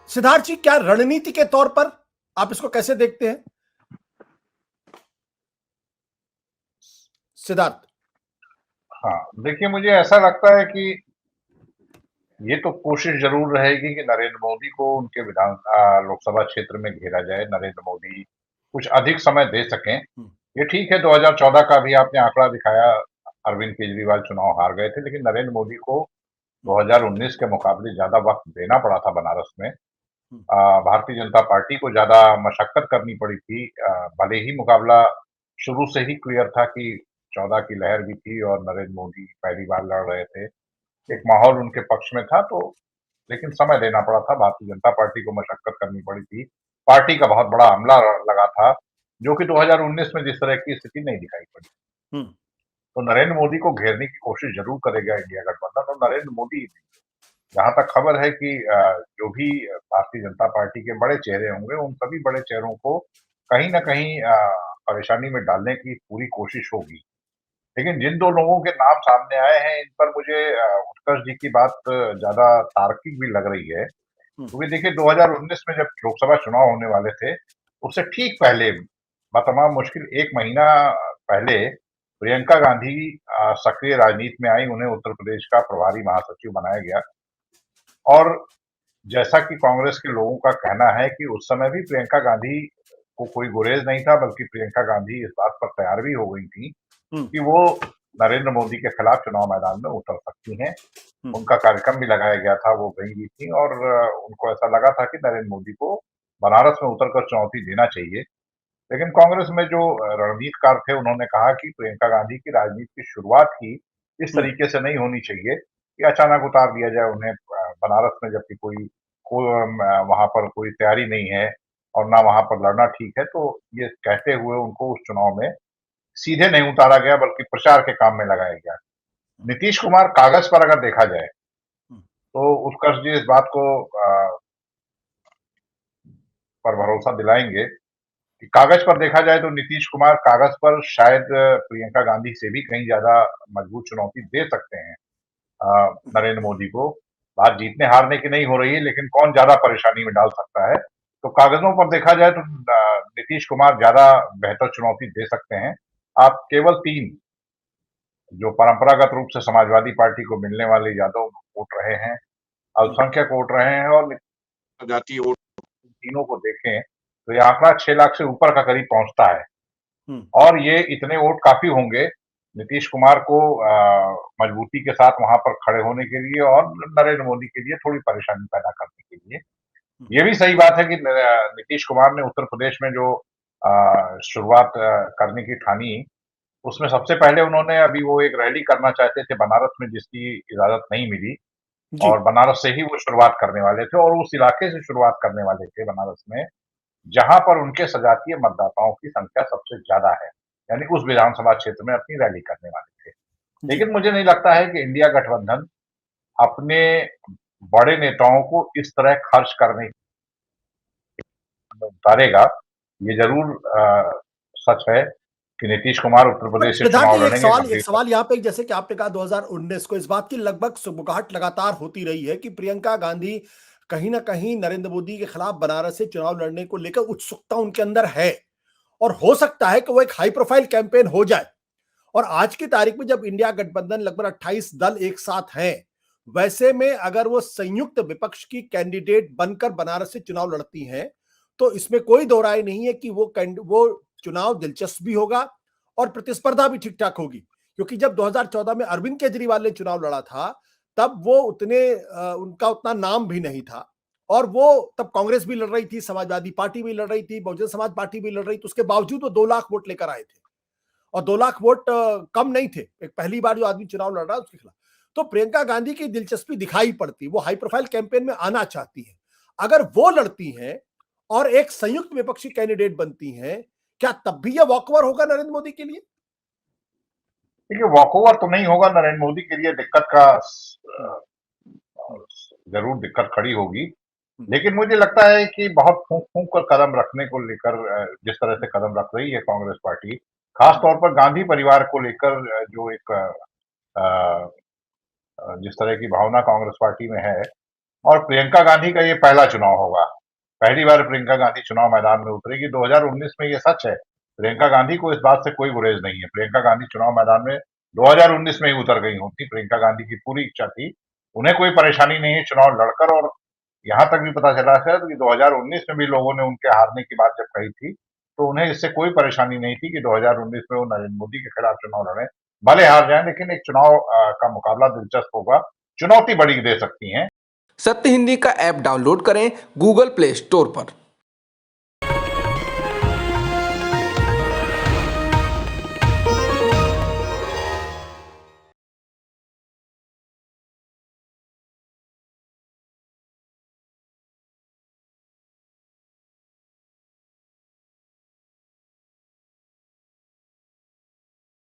सिद्धार्थ जी, क्या रणनीति के तौर पर आप इसको कैसे देखते हैं? सिद्धार्थ। हाँ, देखिए मुझे ऐसा लगता है कि ये तो कोशिश जरूर रहेगी कि नरेंद्र मोदी को उनके लोकसभा क्षेत्र में घेरा जाए, नरेंद्र मोदी कुछ अधिक समय दे सकें। ये ठीक है, 2014 का भी आपने आंकड़ा दिखाया, अरविंद केजरीवाल चुनाव हार गए थे, लेकिन नरेंद्र मोदी को 2019 के मुकाबले ज्यादा वक्त देना पड़ा था बनारस में। भारतीय जनता पार्टी को ज्यादा मशक्कत करनी पड़ी थी। भले ही मुकाबला शुरू से ही क्लियर था कि 14 की लहर भी थी और नरेंद्र मोदी पहली बार लड़ रहे थे, एक माहौल उनके पक्ष में था, तो लेकिन समय देना पड़ा था, भारतीय जनता पार्टी को मशक्कत करनी पड़ी थी। पार्टी का बहुत बड़ा हमला लगा था, जो कि 2019 में जिस तरह की स्थिति नहीं दिखाई पड़ी। तो नरेंद्र मोदी को घेरने की कोशिश जरूर करेगा इंडिया गठबंधन, और नरेंद्र मोदी, जहां तक खबर है कि जो भी भारतीय जनता पार्टी के बड़े चेहरे होंगे, उन सभी बड़े चेहरों को कहीं ना कहीं परेशानी में डालने की पूरी कोशिश होगी। लेकिन जिन दो लोगों के नाम सामने आए हैं, इन पर मुझे उत्कर्ष जी की बात ज्यादा तार्किक भी लग रही है, क्योंकि देखिए 2019 में जब लोकसभा चुनाव होने वाले थे, उससे ठीक पहले, बतमाम मुश्किल एक महीना पहले, प्रियंका गांधी सक्रिय राजनीति में आई, उन्हें उत्तर प्रदेश का प्रभारी महासचिव बनाया गया। और जैसा कि कांग्रेस के लोगों का कहना है कि उस समय भी प्रियंका गांधी को कोई गुरेज नहीं था, बल्कि प्रियंका गांधी इस बात पर तैयार भी हो गई थी कि वो नरेंद्र मोदी के खिलाफ चुनाव मैदान में उतर सकती हैं। उनका कार्यक्रम भी लगाया गया था, वो गई भी थी, और उनको ऐसा लगा था कि नरेंद्र मोदी को बनारस में उतरकर चुनौती देना चाहिए। लेकिन कांग्रेस में जो रणनीतिकार थे, उन्होंने कहा कि प्रियंका गांधी की राजनीति की शुरुआत ही इस तरीके से नहीं होनी चाहिए कि अचानक उतार दिया जाए उन्हें बनारस में, जबकि वहां पर कोई तैयारी नहीं है और ना वहां पर लड़ना ठीक है। तो ये कहते हुए उनको उस चुनाव में सीधे नहीं उतारा गया, बल्कि प्रचार के काम में लगाया गया। नीतीश कुमार कागज पर अगर देखा जाए तो उत्कर्ष जी इस बात को पर भरोसा दिलाएंगे कि कागज पर देखा जाए तो नीतीश कुमार कागज पर शायद प्रियंका गांधी से भी कहीं ज्यादा मजबूत चुनौती दे सकते हैं नरेंद्र मोदी को। बात जीतने हारने की नहीं हो रही है, लेकिन कौन ज्यादा परेशानी में डाल सकता है, तो कागजों पर देखा जाए तो नीतीश कुमार ज्यादा बेहतर चुनौती दे सकते हैं। आप केवल 3 जो परंपरागत रूप से समाजवादी पार्टी को मिलने वाले यादव वोट रहे हैं, अल्पसंख्यक वोट रहे हैं और जातीय वोट, तीनों को देखें तो यह आंकड़ा 6 लाख से ऊपर का करीब पहुंचता है। और ये इतने वोट काफी होंगे नीतीश कुमार को मजबूती के साथ वहां पर खड़े होने के लिए और नरेंद्र मोदी के लिए थोड़ी परेशानी पैदा करने के लिए। ये भी सही बात है कि नीतीश कुमार ने उत्तर प्रदेश में जो शुरुआत करने की ठानी, उसमें सबसे पहले उन्होंने, अभी वो एक रैली करना चाहते थे बनारस में, जिसकी इजाजत नहीं मिली, और बनारस से ही वो शुरुआत करने वाले थे, और उस इलाके से शुरुआत करने वाले थे बनारस में, जहां पर उनके सजातीय मतदाताओं की संख्या सबसे ज्यादा है, यानी उस विधानसभा क्षेत्र में अपनी रैली करने वाले थे। लेकिन मुझे नहीं लगता है कि इंडिया गठबंधन अपने बड़े नेताओं को इस तरह खर्च करने उतारेगा। ये जरूर सच है कि नीतीश कुमार उत्तर प्रदेश से सिद्धार्थ चुनाव जी, लड़ेंगे। एक सवाल यहाँ पे, जैसे कि आपने कहा 2019 को, इस बात की लगभग सुगबुगाहट लगातार होती रही है कि प्रियंका गांधी कहीं ना कहीं नरेंद्र मोदी के खिलाफ बनारस से चुनाव लड़ने को लेकर उत्सुकता उनके अंदर है, और हो सकता है कि वो एक हाई प्रोफाइल कैंपेन हो जाए। और आज की तारीख में जब इंडिया गठबंधन लगभग 28 दल एक साथ हैं, वैसे में अगर वो संयुक्त विपक्ष की कैंडिडेट बनकर बनारस से चुनाव लड़ती हैं, तो इसमें कोई दो राय नहीं है कि वो चुनाव दिलचस्प भी होगा और प्रतिस्पर्धा भी ठीक ठाक होगी। क्योंकि जब 2014 में अरविंद केजरीवाल ने चुनाव लड़ा था, तब वो उनका उतना नाम भी नहीं था, और वो तब कांग्रेस भी लड़ रही थी, समाजवादी पार्टी भी लड़ रही थी, बहुजन समाज पार्टी भी लड़ रही थी। उसके बावजूद वो 2 लाख वोट लेकर आए थे, और 2 लाख वोट कम नहीं थे, एक पहली बार जो आदमी चुनाव लड़ रहा है उसके खिलाफ। तो प्रियंका गांधी की दिलचस्पी दिखाई पड़ती, वो हाई प्रोफाइल कैंपेन में आना चाहती है। अगर वो लड़ती हैं और एक संयुक्त विपक्षी कैंडिडेट बनती हैं, क्या तब भी यह वॉकओवर होगा नरेंद्र मोदी के लिए? देखिए, वॉकओवर तो नहीं होगा नरेंद्र मोदी के लिए, दिक्कत का जरूर दिक्कत खड़ी होगी। लेकिन मुझे लगता है कि बहुत फूंक फूंक कर कदम रखने को लेकर जिस तरह से कदम रख रही है कांग्रेस पार्टी, खास तौर पर गांधी परिवार को लेकर जो एक जिस तरह की भावना कांग्रेस पार्टी में है, और प्रियंका गांधी का ये पहला चुनाव होगा। पहली बार प्रियंका गांधी चुनाव मैदान में उतरेगी। 2019 में ये सच है, प्रियंका गांधी को इस बात से कोई गुरेज नहीं है। प्रियंका गांधी चुनाव मैदान में 2019 में ही उतर गई होती। प्रियंका गांधी की पूरी इच्छा थी, उन्हें कोई परेशानी नहीं है चुनाव लड़कर। और यहाँ तक भी पता चला है कि 2019 में भी लोगों ने उनके हारने की बात जब कही थी, तो उन्हें इससे कोई परेशानी नहीं थी कि 2019 में वो नरेंद्र मोदी के खिलाफ चुनाव लड़े। भले हार जाएं, लेकिन एक चुनाव का मुकाबला दिलचस्प होगा। चुनौती बड़ी दे सकती हैं। सत्य हिंदी का ऐप डाउनलोड करें गूगल प्ले स्टोर पर।